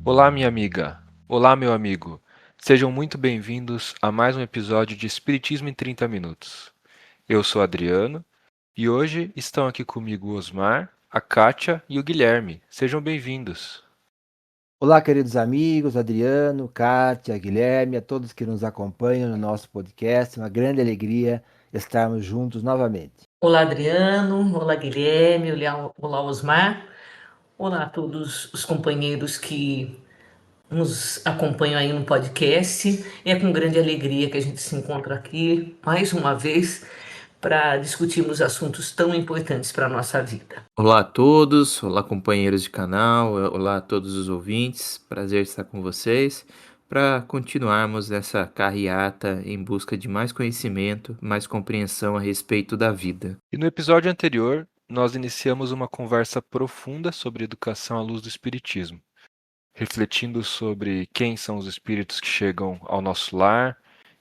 Olá, minha amiga. Olá, meu amigo. Sejam muito bem-vindos a mais um episódio de Espiritismo em 30 Minutos. Eu sou Adriano e hoje estão aqui comigo o Osmar, a Kátia e o Guilherme. Sejam bem-vindos. Olá, queridos amigos, Adriano, Kátia, Guilherme, a todos que nos acompanham no nosso podcast. Uma grande alegria estarmos juntos novamente. Olá, Adriano. Olá, Guilherme. Olá, Osmar. Olá a todos os companheiros que nos acompanham aí no podcast. É com grande alegria que a gente se encontra aqui mais uma vez para discutirmos assuntos tão importantes para a nossa vida. Olá a todos, olá companheiros de canal, olá a todos os ouvintes, prazer estar com vocês para continuarmos essa carreata em busca de mais conhecimento, mais compreensão a respeito da vida. E no episódio anterior, nós iniciamos uma conversa profunda sobre educação à luz do Espiritismo, refletindo sobre quem são os espíritos que chegam ao nosso lar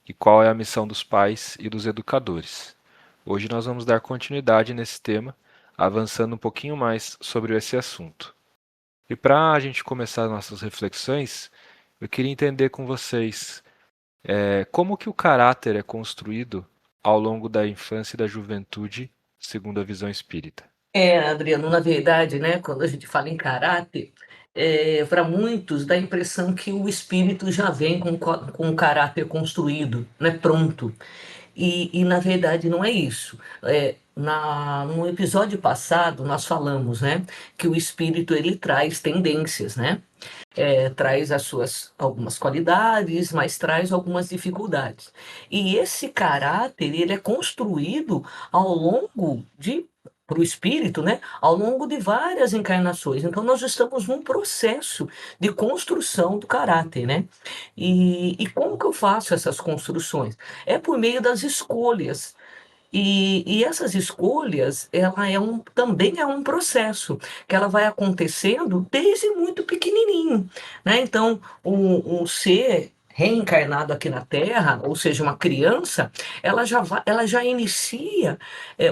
e qual é a missão dos pais e dos educadores. Hoje nós vamos dar continuidade nesse tema, avançando um pouquinho mais sobre esse assunto. E para a gente começar nossas reflexões, eu queria entender com vocês como que o caráter é construído ao longo da infância e da juventude, segundo a visão espírita. Adriano, na verdade, né, quando a gente fala em caráter, para muitos dá a impressão que o espírito já vem com um caráter construído, né, pronto. Na verdade não é isso. No episódio passado nós falamos, né, que o espírito ele traz tendências, né? Traz as suas algumas qualidades, mas traz algumas dificuldades. E esse caráter ele é construído ao longo de para o espírito, né, ao longo de várias encarnações. Então, nós estamos num processo de construção do caráter, né? E como que eu faço essas construções? É por meio das escolhas. E essas escolhas, também é um processo que ela vai acontecendo desde muito pequenininho, né? Então, um ser reencarnado aqui na Terra, ou seja, uma criança, ela já inicia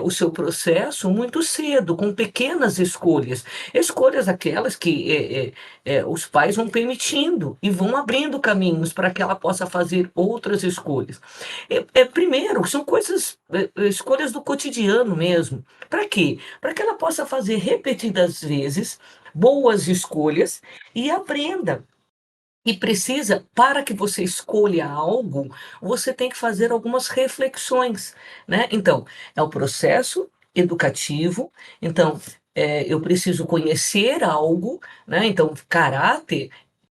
o seu processo muito cedo, com pequenas escolhas. Escolhas aquelas que os pais vão permitindo e vão abrindo caminhos para que ela possa fazer outras escolhas. Primeiro, são escolhas do cotidiano mesmo. Para quê? Para que ela possa fazer repetidas vezes boas escolhas e aprenda. E precisa, para que você escolha algo, você tem que fazer algumas reflexões, né? Então, é o processo educativo. Então, eu preciso conhecer algo, né? Então, caráter,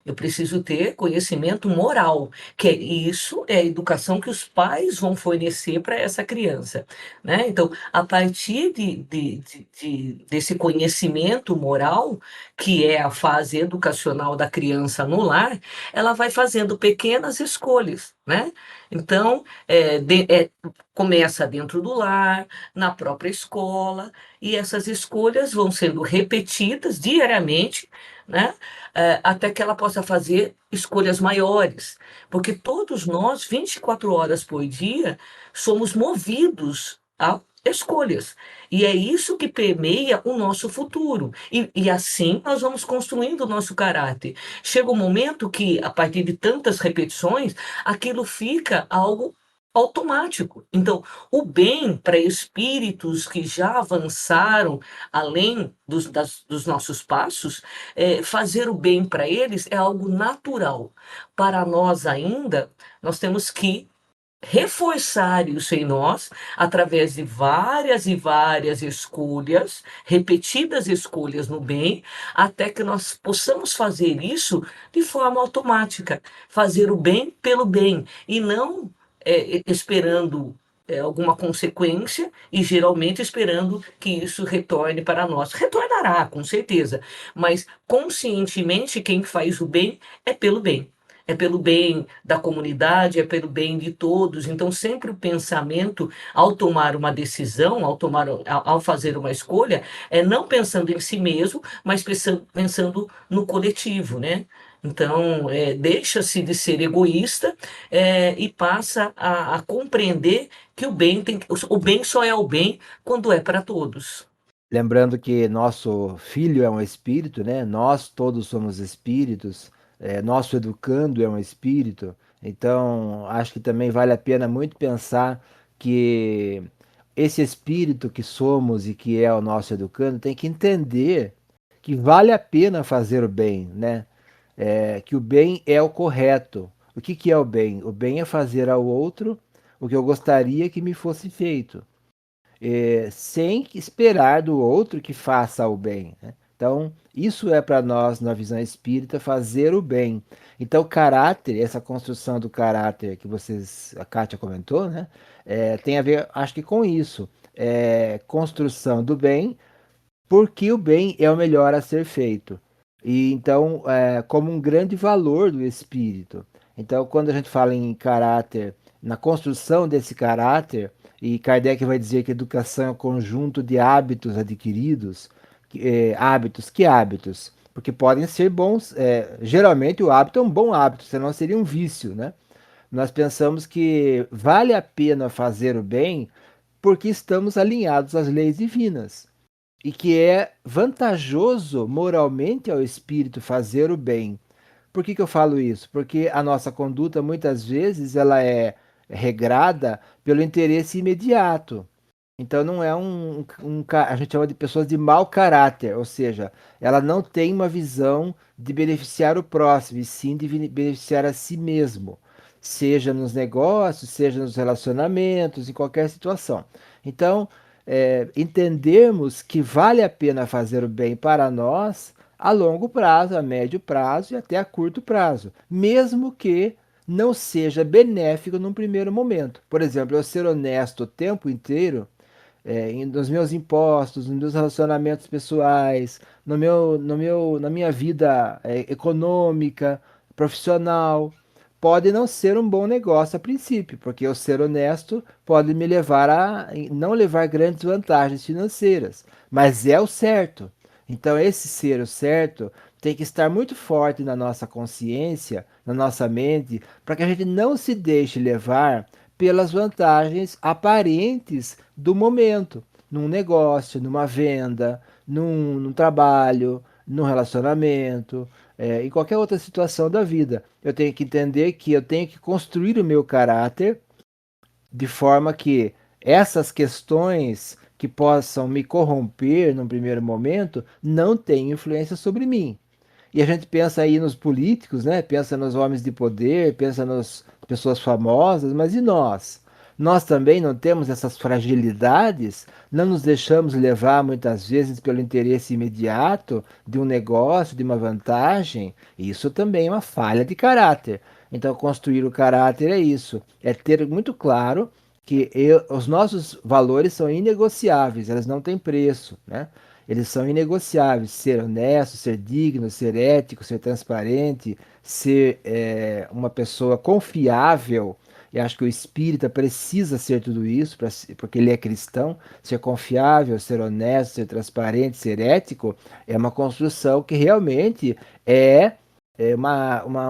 eu preciso ter conhecimento moral, que isso é a educação que os pais vão fornecer para essa criança, né? Então, a partir desse conhecimento moral, que é a fase educacional da criança no lar, ela vai fazendo pequenas escolhas, né? Então, começa dentro do lar, na própria escola, e essas escolhas vão sendo repetidas diariamente, né? Até que ela possa fazer escolhas maiores, porque todos nós, 24 horas por dia, somos movidos a escolhas. E é isso que permeia o nosso futuro. E assim nós vamos construindo o nosso caráter. Chega um momento que, a partir de tantas repetições, aquilo fica algo automático. Então, o bem para espíritos que já avançaram além dos nossos passos, fazer o bem para eles é algo natural. Para nós ainda, nós temos que reforçar isso em nós através de várias e várias escolhas, repetidas escolhas no bem, até que nós possamos fazer isso de forma automática, fazer o bem pelo bem e não esperando alguma consequência e geralmente esperando que isso retorne para nós. Retornará, com certeza, mas conscientemente quem faz o bem é pelo bem. É pelo bem da comunidade, é pelo bem de todos. Então, sempre o pensamento, ao tomar uma decisão, ao fazer uma escolha, é não pensando em si mesmo, mas pensando no coletivo, né? Então, deixa-se de ser egoísta, e passa a compreender que o bem só é o bem quando é para todos. Lembrando que nosso filho é um espírito, né? Nós todos somos espíritos. nosso educando é um espírito. Então, acho que também vale a pena muito pensar que esse espírito que somos e que é o nosso educando tem que entender que vale a pena fazer o bem, né? Que o bem é o correto. O que que é o bem? O bem é fazer ao outro o que eu gostaria que me fosse feito, sem esperar do outro que faça o bem, né? Então, isso é para nós, na visão espírita, fazer o bem. Então, caráter, essa construção do caráter que a Kátia comentou, né? Tem a ver, acho que com isso. Construção do bem porque o bem é o melhor a ser feito. E então, como um grande valor do espírito. Então, quando a gente fala em caráter, na construção desse caráter, e Kardec vai dizer que educação é um conjunto de hábitos adquiridos, hábitos, que hábitos? Porque podem ser bons, geralmente o hábito é um bom hábito, senão seria um vício, né? Nós pensamos que vale a pena fazer o bem porque estamos alinhados às leis divinas e que é vantajoso moralmente ao espírito fazer o bem. Por que que eu falo isso? Porque a nossa conduta muitas vezes ela é regrada pelo interesse imediato. Então não é a gente chama de pessoas de mau caráter, ou seja, ela não tem uma visão de beneficiar o próximo, e sim de beneficiar a si mesmo, seja nos negócios, seja nos relacionamentos, em qualquer situação. Então, entendermos que vale a pena fazer o bem para nós a longo prazo, a médio prazo e até a curto prazo, mesmo que não seja benéfico num primeiro momento. Por exemplo, eu ser honesto o tempo inteiro nos meus impostos, nos meus relacionamentos pessoais, na minha vida econômica, profissional, pode não ser um bom negócio a princípio, porque o ser honesto pode me levar a não levar grandes vantagens financeiras, mas é o certo. Então, esse ser o certo tem que estar muito forte na nossa consciência, na nossa mente, para que a gente não se deixe levar pelas vantagens aparentes do momento, num negócio, numa venda, num trabalho, num relacionamento, em qualquer outra situação da vida. Eu tenho que entender que eu tenho que construir o meu caráter de forma que essas questões que possam me corromper num primeiro momento não tenham influência sobre mim. E a gente pensa aí nos políticos, né? Pensa nos homens de poder, pensa nas pessoas famosas, mas e nós? Nós também não temos essas fragilidades, não nos deixamos levar muitas vezes pelo interesse imediato de um negócio, de uma vantagem. Isso também é uma falha de caráter. Então, construir o caráter é isso, é ter muito claro que os nossos valores são inegociáveis, eles não têm preço, né? Eles são inegociáveis. Ser honesto, ser digno, ser ético, ser transparente, ser uma pessoa confiável. E acho que o espírita precisa ser tudo isso, porque ele é cristão. Ser confiável, ser honesto, ser transparente, ser ético, é uma construção que realmente é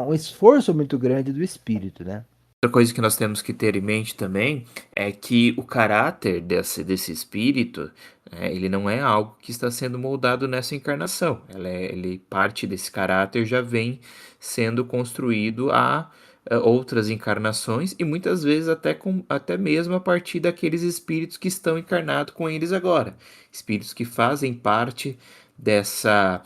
um esforço muito grande do espírito, né? Outra coisa que nós temos que ter em mente também é que o caráter desse espírito, ele não é algo que está sendo moldado nessa encarnação. Ele parte desse caráter já vem sendo construído a outras encarnações e muitas vezes até mesmo a partir daqueles espíritos que estão encarnados com eles agora. Espíritos que fazem parte dessa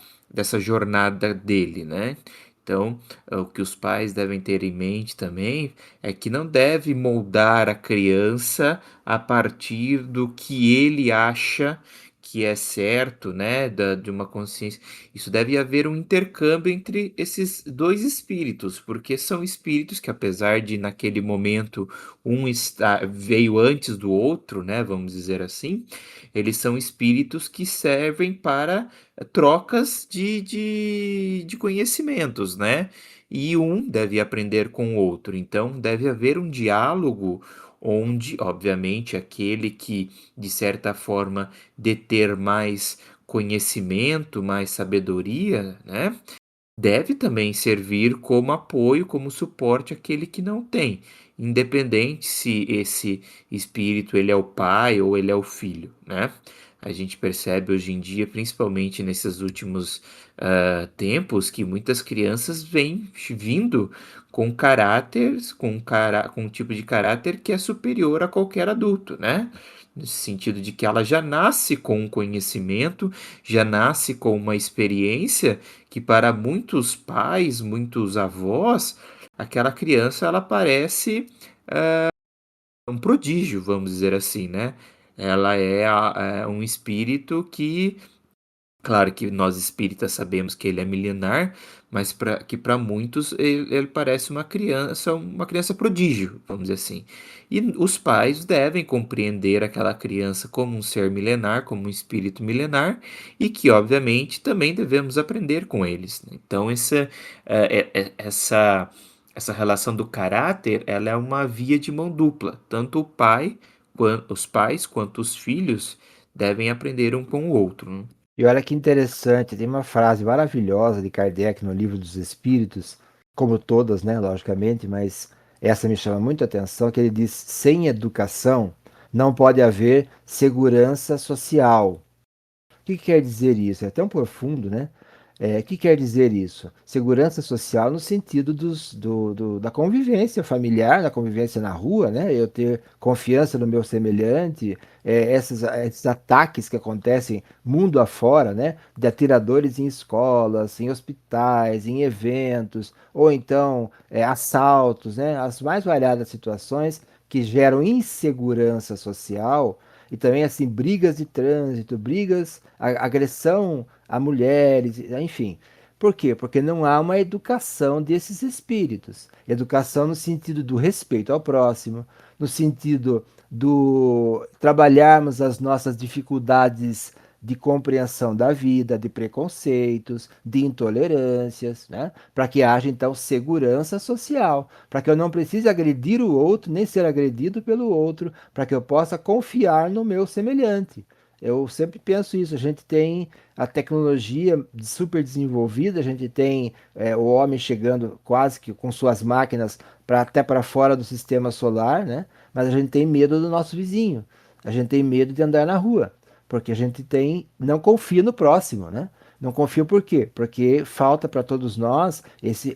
jornada dele, né? Então, o que os pais devem ter em mente também é que não deve moldar a criança a partir do que ele acha que é certo, né, de uma consciência. Isso deve haver um intercâmbio entre esses dois espíritos, porque são espíritos que, apesar de naquele momento veio antes do outro, né, vamos dizer assim, eles são espíritos que servem para trocas de conhecimentos, né? E um deve aprender com o outro. Então, deve haver um diálogo onde, obviamente, aquele que, de certa forma, deter mais conhecimento, mais sabedoria, né? Deve também servir como apoio, como suporte àquele que não tem, independente se esse espírito ele é o pai ou ele é o filho, né? A gente percebe hoje em dia, principalmente nesses últimos tempos, que muitas crianças vêm vindo com caráteres, com um tipo de caráter que é superior a qualquer adulto, né? Nesse sentido de que ela já nasce com um conhecimento, já nasce com uma experiência que para muitos pais, muitos avós, aquela criança ela parece um prodígio, vamos dizer assim, né? Ela é um espírito que, claro que nós espíritas sabemos que ele é milenar, mas para muitos ele parece uma criança prodígio, vamos dizer assim. E os pais devem compreender aquela criança como um ser milenar, como um espírito milenar, e que, obviamente, também devemos aprender com eles, né? Então, essa relação do caráter, ela é uma via de mão dupla. Tanto os pais quanto os filhos devem aprender um com o outro, né? E olha que interessante, tem uma frase maravilhosa de Kardec no Livro dos Espíritos, como todas, né, logicamente, mas essa me chama muito a atenção, que ele diz: sem educação não pode haver segurança social. O que quer dizer isso? É tão profundo, né? O que quer dizer isso? Segurança social no sentido da convivência familiar, da convivência na rua, né? Eu ter confiança no meu semelhante, esses ataques que acontecem mundo afora, né? De atiradores em escolas, em hospitais, em eventos, ou então assaltos, né? As mais variadas situações que geram insegurança social e também assim brigas de trânsito, agressão a mulheres, enfim. Por quê? Porque não há uma educação desses espíritos. Educação no sentido do respeito ao próximo, no sentido do trabalharmos as nossas dificuldades de compreensão da vida, de preconceitos, de intolerâncias, né? Para que haja então segurança social, para que eu não precise agredir o outro, nem ser agredido pelo outro, para que eu possa confiar no meu semelhante. Eu sempre penso isso. A gente tem a tecnologia super desenvolvida, a gente tem o homem chegando quase que com suas máquinas até para fora do sistema solar, né? Mas a gente tem medo do nosso vizinho. A gente tem medo de andar na rua, porque a gente não confia no próximo, né? Não confia por quê? Porque falta para todos nós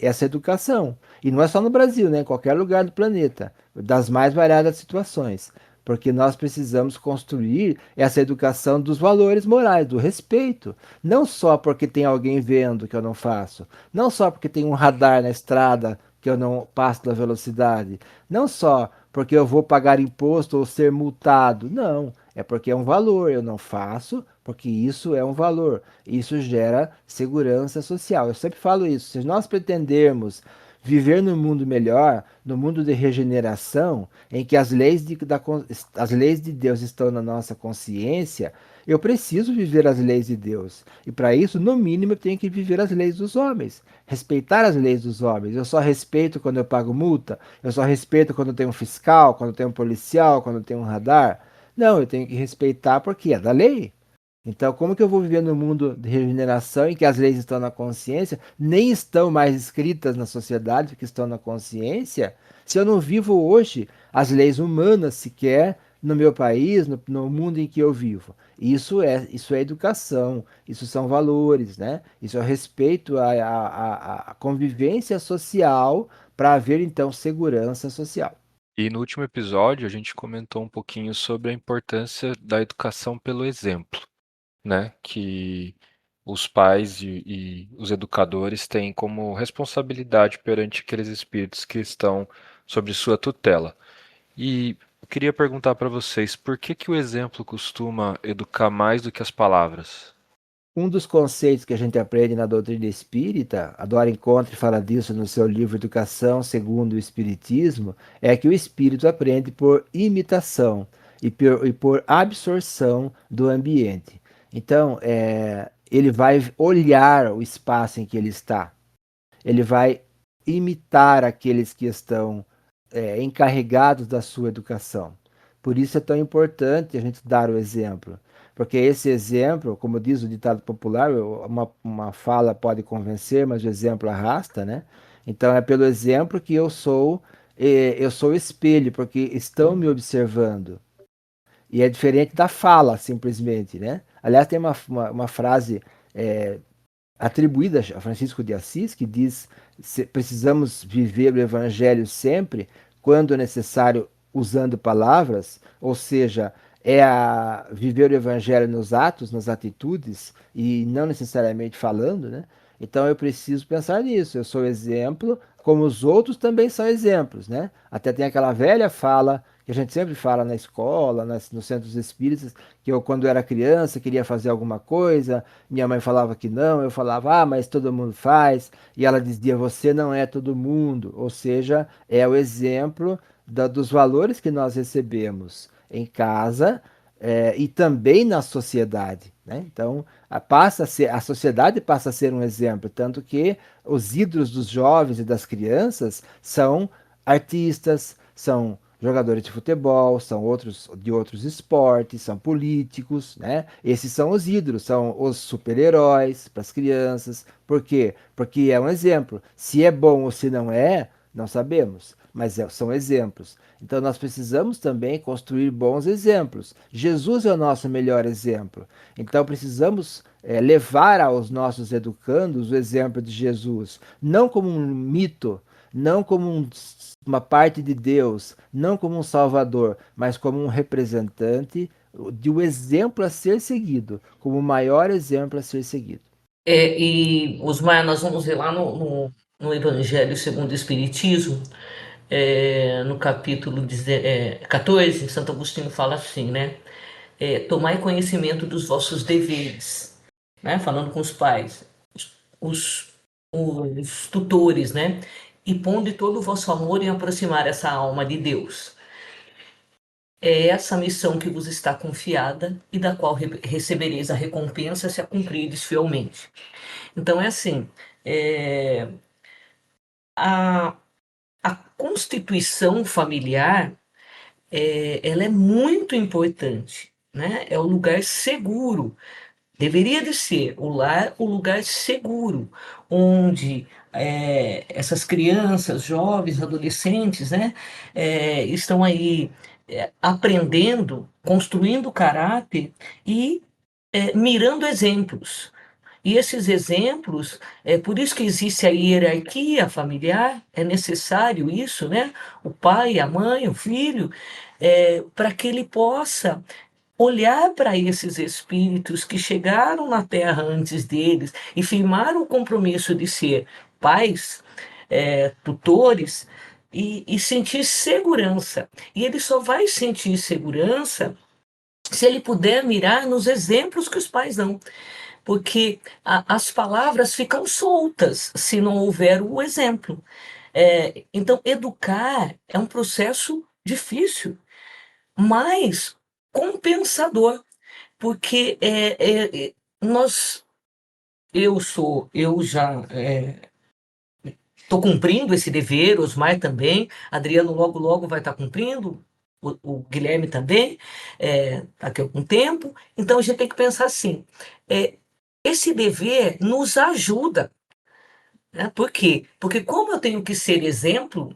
essa educação. E não é só no Brasil, né? Em qualquer lugar do planeta, das mais variadas situações. Porque nós precisamos construir essa educação dos valores morais, do respeito. Não só porque tem alguém vendo que eu não faço, não só porque tem um radar na estrada que eu não passo da velocidade, não só porque eu vou pagar imposto ou ser multado. Não, é porque é um valor, eu não faço porque isso é um valor. Isso gera segurança social. Eu sempre falo isso. Se nós pretendermos viver num mundo melhor, no mundo de regeneração, em que as leis de Deus estão na nossa consciência, eu preciso viver as leis de Deus. E para isso, no mínimo, eu tenho que viver as leis dos homens, respeitar as leis dos homens. Eu só respeito quando eu pago multa, eu só respeito quando tem um fiscal, quando tem um policial, quando tem um radar. Não, eu tenho que respeitar porque é da lei. Então, como que eu vou viver no mundo de regeneração em que as leis estão na consciência, nem estão mais escritas na sociedade, porque estão na consciência, se eu não vivo hoje as leis humanas sequer no meu país, no mundo em que eu vivo? Isso é educação, isso são valores, né? Isso é respeito à convivência social para haver, então, segurança social. E no último episódio a gente comentou um pouquinho sobre a importância da educação pelo exemplo, né? Que os pais e os educadores têm como responsabilidade perante aqueles espíritos que estão sob sua tutela. E eu queria perguntar para vocês, por que que o exemplo costuma educar mais do que as palavras? Um dos conceitos que a gente aprende na doutrina espírita, a Dora Encontre fala disso no seu livro Educação segundo o Espiritismo, é que o espírito aprende por imitação e por absorção do ambiente. Então, ele vai olhar o espaço em que ele está, ele vai imitar aqueles que estão encarregados da sua educação. Por isso é tão importante a gente dar o exemplo, porque esse exemplo, como diz o ditado popular, uma fala pode convencer, mas o exemplo arrasta, né? Então é pelo exemplo que eu sou espelho, porque estão me observando. E é diferente da fala, simplesmente, né? Aliás, tem uma frase é, atribuída a Francisco de Assis, que diz: precisamos viver o evangelho sempre, quando necessário, usando palavras, ou seja, viver o evangelho nos atos, nas atitudes, e não necessariamente falando, né? Então eu preciso pensar nisso. Eu sou exemplo, como os outros também são exemplos, né? Até tem aquela velha fala que a gente sempre fala na escola, nos centros espíritas, que eu, quando era criança, queria fazer alguma coisa, minha mãe falava que não, eu falava, ah, mas todo mundo faz, e ela dizia, você não é todo mundo, ou seja, é o exemplo dos valores que nós recebemos em casa, e também na sociedade, né? Então, a sociedade passa a ser um exemplo, tanto que os ídolos dos jovens e das crianças são artistas, são jogadores de futebol, são outros de outros esportes, são políticos, né? Esses são os ídolos, são os super-heróis para as crianças. Por quê? Porque é um exemplo. Se é bom ou se não é, não sabemos, mas são exemplos. Então nós precisamos também construir bons exemplos. Jesus é o nosso melhor exemplo. Então precisamos levar aos nossos educandos o exemplo de Jesus, não como um mito, não como uma parte de Deus, não como um salvador, mas como um representante de um exemplo a ser seguido, como o maior exemplo a ser seguido. E, Osmar, nós vamos ver lá no Evangelho segundo o Espiritismo, no capítulo 14, Santo Agostinho fala assim, né? Tomai conhecimento dos vossos deveres, né? Falando com os pais, os, os tutores, né? E ponde todo o vosso amor em aproximar essa alma de Deus. É essa missão que vos está confiada e da qual recebereis a recompensa se a cumprirdes fielmente. Então é assim, é, a, a constituição familiar, ela é muito importante, né? É o lugar seguro. Deveria de ser o lar o lugar seguro, onde essas crianças, jovens, adolescentes, né, estão aí aprendendo, construindo caráter e mirando exemplos. E esses exemplos, é por isso que existe a hierarquia familiar, é necessário isso, né? O pai, a mãe, o filho, para que ele possa olhar para esses espíritos que chegaram na Terra antes deles e firmaram o compromisso de ser pais, tutores, e sentir segurança. E ele só vai sentir segurança se ele puder mirar nos exemplos que os pais dão, porque as palavras ficam soltas se não houver o exemplo. Então, educar é um processo difícil, mas compensador, porque eu já estou cumprindo esse dever, Osmar também, Adriano logo logo vai estar cumprindo, o Guilherme também, daqui a algum tempo. Então a gente tem que pensar assim, esse dever nos ajuda, né? Por quê? Porque como eu tenho que ser exemplo,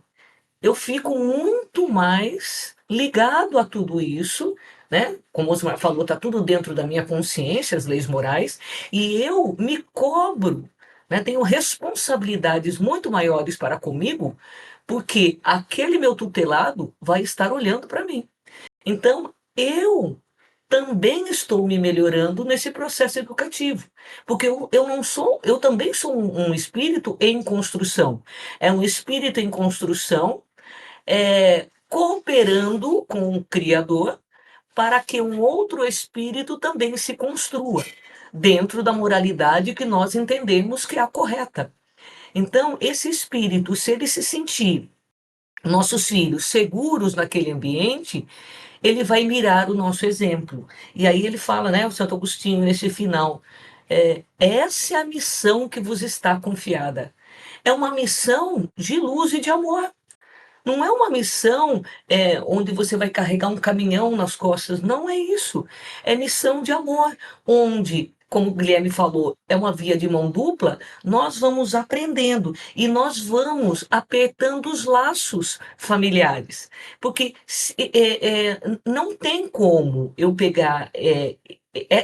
eu fico muito mais ligado a tudo isso, né? Como o Osmar falou, está tudo dentro da minha consciência, as leis morais, e eu me cobro, né? Tenho responsabilidades muito maiores para comigo, porque aquele meu tutelado vai estar olhando para mim. Então, eu também estou me melhorando nesse processo educativo, porque eu não sou, eu também sou um espírito em construção. É um espírito em construção, cooperando com o Criador para que um outro espírito também se construa dentro da moralidade que nós entendemos que é a correta. Então, esse espírito, se ele se sentir, nossos filhos, seguros naquele ambiente, ele vai mirar o nosso exemplo. E aí ele fala, né, o Santo Agostinho, nesse final, essa é a missão que vos está confiada. É uma missão de luz e de amor. Não é uma missão onde você vai carregar um caminhão nas costas. Não é isso. É missão de amor, onde como o Guilherme falou, é uma via de mão dupla, nós vamos aprendendo e nós vamos apertando os laços familiares. Porque não tem como eu pegar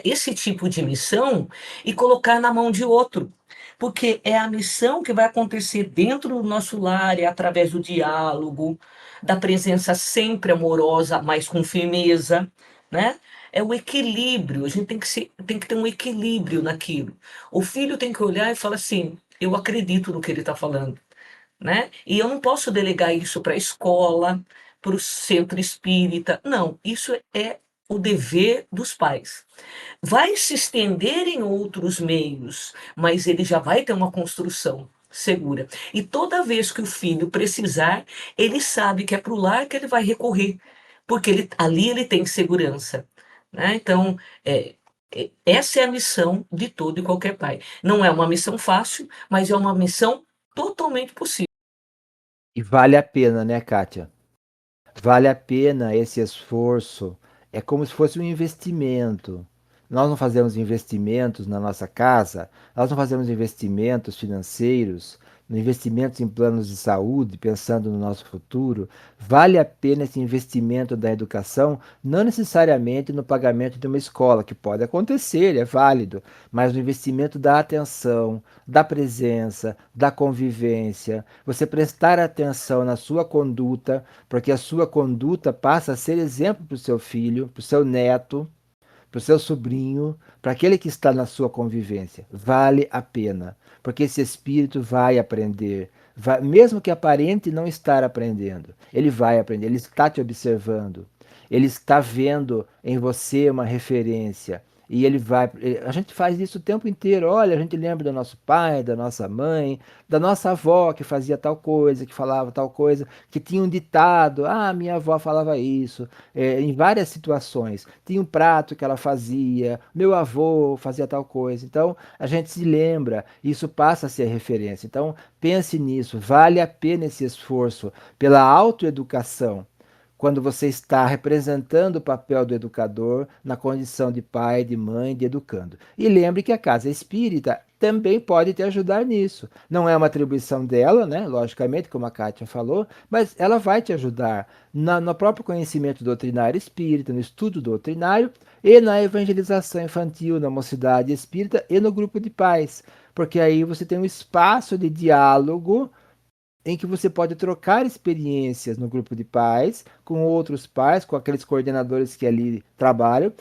esse tipo de missão e colocar na mão de outro. Porque é a missão que vai acontecer dentro do nosso lar, é através do diálogo, da presença sempre amorosa, mas com firmeza, né? É o equilíbrio, a gente tem que ter um equilíbrio naquilo. O filho tem que olhar e falar assim: eu acredito no que ele está falando, né? E eu não posso delegar isso para a escola, para o centro espírita. Não, isso é o dever dos pais. Vai se estender em outros meios, mas ele já vai ter uma construção segura. E toda vez que o filho precisar, ele sabe que é para o lar que ele vai recorrer, porque ali ele tem segurança, né? Então, essa é a missão de todo e qualquer pai. Não é uma missão fácil, mas é uma missão totalmente possível. E vale a pena, né, Kátia? Vale a pena esse esforço. É como se fosse um investimento. Nós não fazemos investimentos na nossa casa, nós não fazemos investimentos financeiros, investimentos em planos de saúde, pensando no nosso futuro. Vale a pena esse investimento da educação, não necessariamente no pagamento de uma escola, que pode acontecer, é válido, mas no investimento da atenção, da presença, da convivência, você prestar atenção na sua conduta, porque a sua conduta passa a ser exemplo para o seu filho, para o seu neto, para o seu sobrinho, para aquele que está na sua convivência. Vale a pena, porque esse espírito vai aprender. Mesmo que aparente não estar aprendendo, ele vai aprender, ele está te observando, ele está vendo em você uma referência. E ele vai. A gente faz isso o tempo inteiro. Olha, a gente lembra do nosso pai, da nossa mãe, da nossa avó que fazia tal coisa, que falava tal coisa, que tinha um ditado. Ah, minha avó falava isso. Em várias situações. Tinha um prato que ela fazia, meu avô fazia tal coisa. Então, a gente se lembra, isso passa a ser referência. Então, pense nisso. Vale a pena esse esforço pela autoeducação quando você está representando o papel do educador na condição de pai, de mãe, de educando. E lembre que a casa espírita também pode te ajudar nisso. Não é uma atribuição dela, né? Logicamente, como a Kátia falou, mas ela vai te ajudar no próprio conhecimento doutrinário espírita, no estudo doutrinário e na evangelização infantil, na mocidade espírita e no grupo de pais. Porque aí você tem um espaço de diálogo em que você pode trocar experiências no grupo de pais, com outros pais, com aqueles coordenadores que ali trabalham,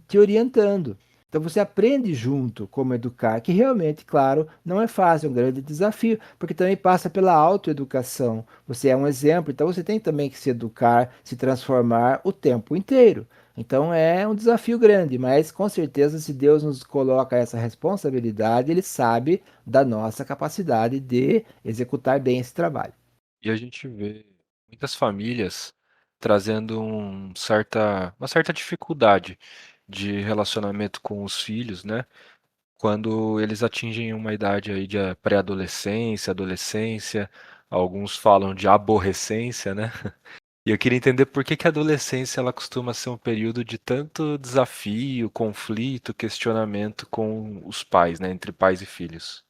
te orientando. Então você aprende junto como educar, que realmente, claro, não é fácil, é um grande desafio, porque também passa pela autoeducação. Você é um exemplo, então você tem também que se educar, se transformar o tempo inteiro. Então é um desafio grande, mas com certeza, se Deus nos coloca essa responsabilidade, Ele sabe da nossa capacidade de executar bem esse trabalho. E a gente vê muitas famílias trazendo uma certa dificuldade de relacionamento com os filhos, né? Quando eles atingem uma idade aí de pré-adolescência, adolescência, alguns falam de aborrecência, né? E eu queria entender por que que a adolescência ela costuma ser um período de tanto desafio, conflito, questionamento com os pais, né? Entre pais e filhos.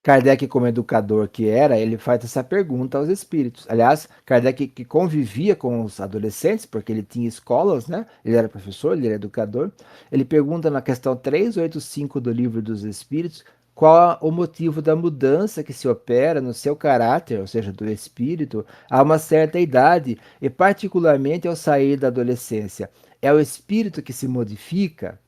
Kardec, como educador que era, ele faz essa pergunta aos espíritos. Aliás, Kardec que convivia com os adolescentes, porque ele tinha escolas, né? Ele era professor, ele era educador. Ele pergunta na questão 385 do Livro dos Espíritos qual o motivo da mudança que se opera no seu caráter, ou seja, do espírito, a uma certa idade, e particularmente ao sair da adolescência. É o espírito que se modifica?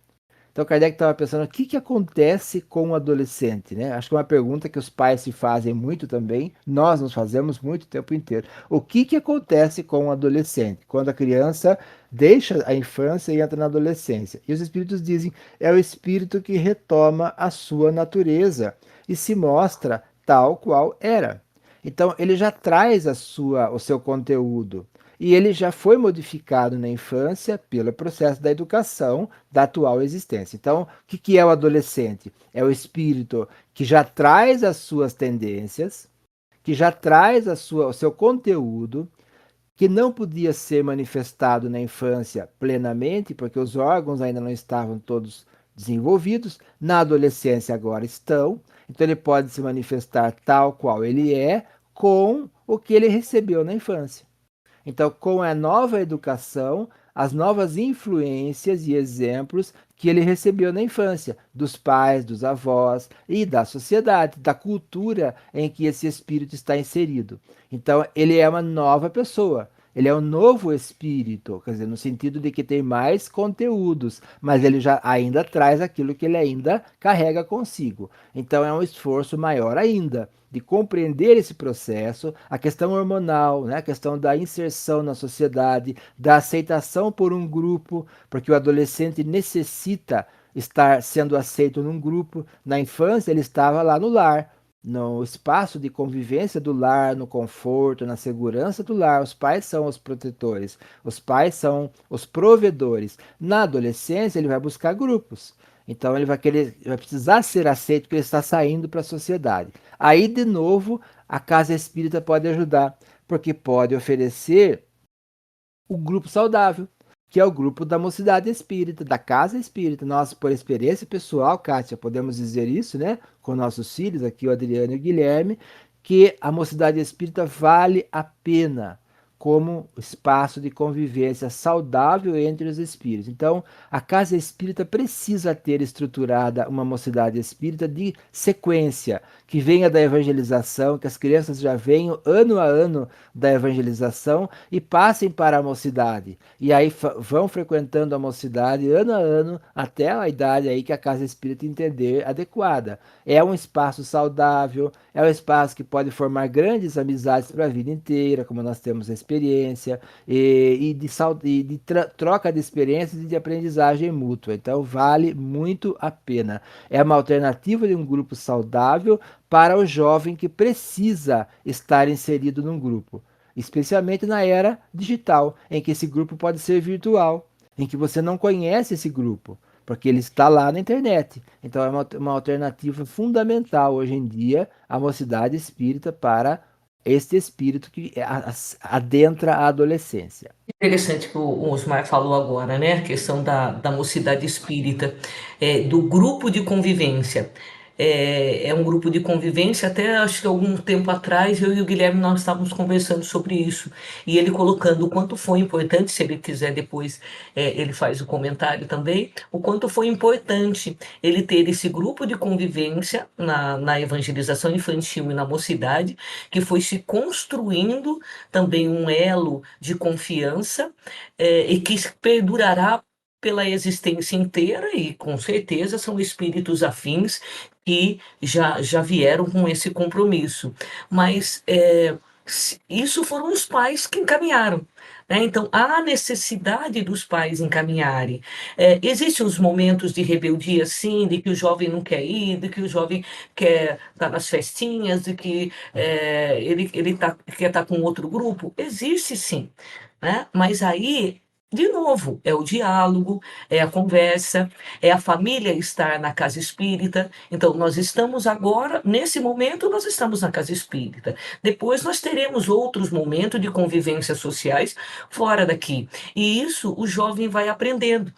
Então, Kardec estava pensando o que acontece com o adolescente, né? Acho que é uma pergunta que os pais se fazem muito também, nós nos fazemos muito o tempo inteiro. O que acontece com o adolescente quando a criança deixa a infância e entra na adolescência? E os espíritos dizem, é o espírito que retoma a sua natureza e se mostra tal qual era. Então, ele já traz o seu conteúdo. E ele já foi modificado na infância pelo processo da educação da atual existência. Então, o que é o adolescente? É o espírito que já traz as suas tendências, que já traz o seu conteúdo, que não podia ser manifestado na infância plenamente, porque os órgãos ainda não estavam todos desenvolvidos, na adolescência agora estão, então ele pode se manifestar tal qual ele é com o que ele recebeu na infância. Então, com a nova educação, as novas influências e exemplos que ele recebeu na infância, dos pais, dos avós e da sociedade, da cultura em que esse espírito está inserido. Então, ele é uma nova pessoa. Ele é um novo espírito, quer dizer, no sentido de que tem mais conteúdos, mas ele já ainda traz aquilo que ele ainda carrega consigo. Então é um esforço maior ainda de compreender esse processo, a questão hormonal, né, a questão da inserção na sociedade, da aceitação por um grupo, porque o adolescente necessita estar sendo aceito num grupo. Na infância, ele estava lá no lar, no espaço de convivência do lar, no conforto, na segurança do lar. Os pais são os protetores, os pais são os provedores. Na adolescência, ele vai buscar grupos. Então ele vai querer, vai precisar ser aceito porque ele está saindo para a sociedade. Aí, de novo, a casa espírita pode ajudar, porque pode oferecer o grupo saudável, que é o grupo da mocidade espírita, da casa espírita. Nós, por experiência pessoal, Kátia, podemos dizer isso, né? Com nossos filhos, aqui o Adriano e o Guilherme, que a mocidade espírita vale a pena como espaço de convivência saudável entre os espíritos. Então, a casa espírita precisa ter estruturada uma mocidade espírita de sequência, que venha da evangelização, que as crianças já venham ano a ano da evangelização e passem para a mocidade. E aí vão frequentando a mocidade ano a ano até a idade aí que a casa espírita entender adequada. É um espaço saudável, é um espaço que pode formar grandes amizades para a vida inteira, como nós temos experiência, e de troca de experiências e de aprendizagem mútua. Então, vale muito a pena. É uma alternativa de um grupo saudável para o jovem que precisa estar inserido num grupo, especialmente na era digital, em que esse grupo pode ser virtual, em que você não conhece esse grupo, porque ele está lá na internet. Então é uma alternativa fundamental hoje em dia a mocidade espírita para este espírito que adentra a adolescência. Interessante que o Osmar falou agora, né? A questão da mocidade espírita, do grupo de convivência. É um grupo de convivência, até acho que algum tempo atrás eu e o Guilherme nós estávamos conversando sobre isso, e ele colocando o quanto foi importante, se ele quiser depois ele faz o comentário também, o quanto foi importante ele ter esse grupo de convivência na evangelização infantil e na mocidade, que foi se construindo também um elo de confiança, e que perdurará pela existência inteira, e com certeza são espíritos afins que já vieram com esse compromisso. Mas isso foram os pais que encaminharam. Né? Então, há necessidade dos pais encaminharem. Existem os momentos de rebeldia, sim, de que o jovem não quer ir, de que o jovem quer estar nas festinhas, de que quer estar com outro grupo. Existe, sim. Né? Mas aí, de novo, é o diálogo, é a conversa, é a família estar na casa espírita. Então, nós estamos agora, nesse momento, nós estamos na casa espírita. Depois, nós teremos outros momentos de convivências sociais fora daqui. E isso o jovem vai aprendendo.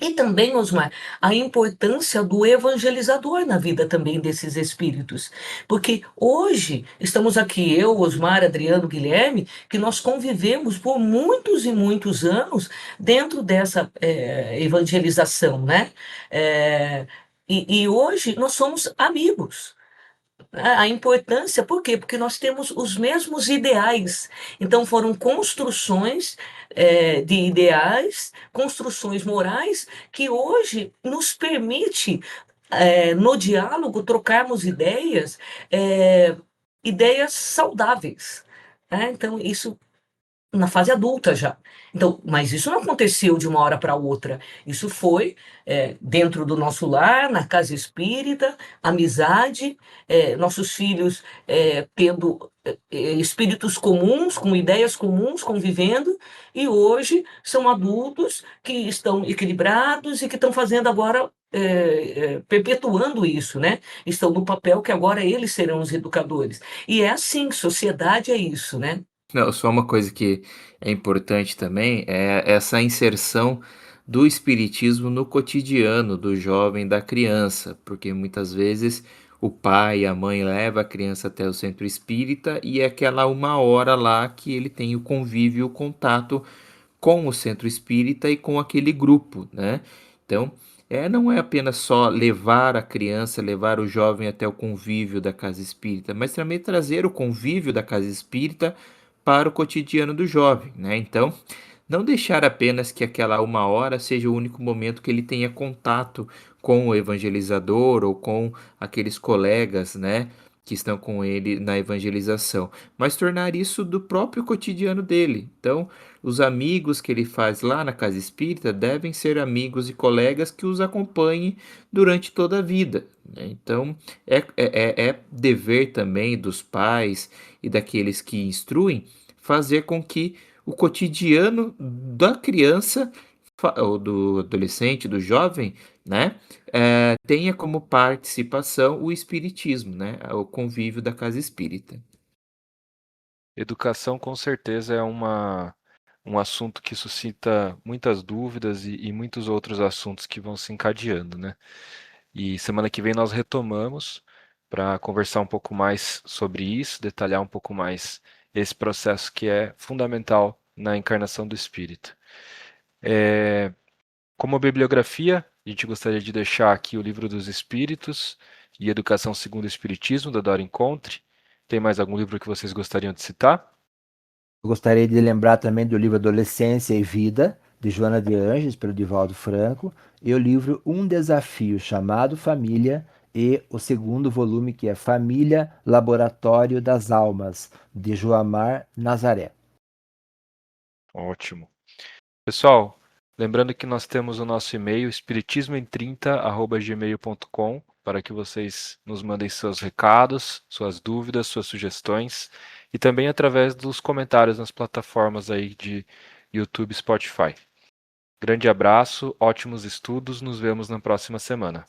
E também, Osmar, a importância do evangelizador na vida também desses espíritos. Porque hoje estamos aqui, eu, Osmar, Adriano, Guilherme, que nós convivemos por muitos e muitos anos dentro dessa evangelização, né? E hoje nós somos amigos. A importância, por quê? Porque nós temos os mesmos ideais. Então, foram construções de ideais, construções morais, que hoje nos permite, no diálogo, trocarmos ideias, ideias saudáveis. Né? Então, isso na fase adulta já. Então, mas isso não aconteceu de uma hora para outra. Isso foi dentro do nosso lar, na casa espírita, amizade, nossos filhos tendo espíritos comuns, com ideias comuns, convivendo, e hoje são adultos que estão equilibrados e que estão fazendo agora, perpetuando isso, né? Estão no papel que agora eles serão os educadores. E é assim, sociedade é isso, né? Não, só uma coisa que é importante também é essa inserção do espiritismo no cotidiano do jovem, da criança, porque muitas vezes o pai e a mãe levam a criança até o centro espírita e é aquela 1 hora lá que ele tem o convívio, o contato com o centro espírita e com aquele grupo, né? Então, não é apenas só levar a criança, levar o jovem até o convívio da casa espírita, mas também trazer o convívio da casa espírita para o cotidiano do jovem, né? Então, não deixar apenas que aquela 1 hora seja o único momento que ele tenha contato com o evangelizador ou com aqueles colegas, né, que estão com ele na evangelização, mas tornar isso do próprio cotidiano dele. Então, os amigos que ele faz lá na casa espírita devem ser amigos e colegas que os acompanhem durante toda a vida, né? Então, é dever também dos pais e daqueles que instruem fazer com que o cotidiano da criança ou do adolescente, do jovem, né, tenha como participação o espiritismo, né, o convívio da casa espírita. Educação, com certeza, é um assunto que suscita muitas dúvidas e muitos outros assuntos que vão se encadeando, né? E semana que vem nós retomamos para conversar um pouco mais sobre isso, detalhar um pouco mais esse processo que é fundamental na encarnação do espírito. Como bibliografia, a gente gostaria de deixar aqui o Livro dos Espíritos e Educação segundo o Espiritismo, da Dora Encontre. Tem mais algum livro que vocês gostariam de citar? Eu gostaria de lembrar também do livro Adolescência e Vida, de Joana de Ângeles, pelo Divaldo Franco, e o livro Um Desafio, chamado Família, e o segundo volume, que é Família, Laboratório das Almas, de Joamar Nazaré. Ótimo. Pessoal, lembrando que nós temos o nosso e-mail, espiritismoem30@gmail.com, para que vocês nos mandem seus recados, suas dúvidas, suas sugestões, e também através dos comentários nas plataformas aí de YouTube e Spotify. Grande abraço, ótimos estudos, nos vemos na próxima semana.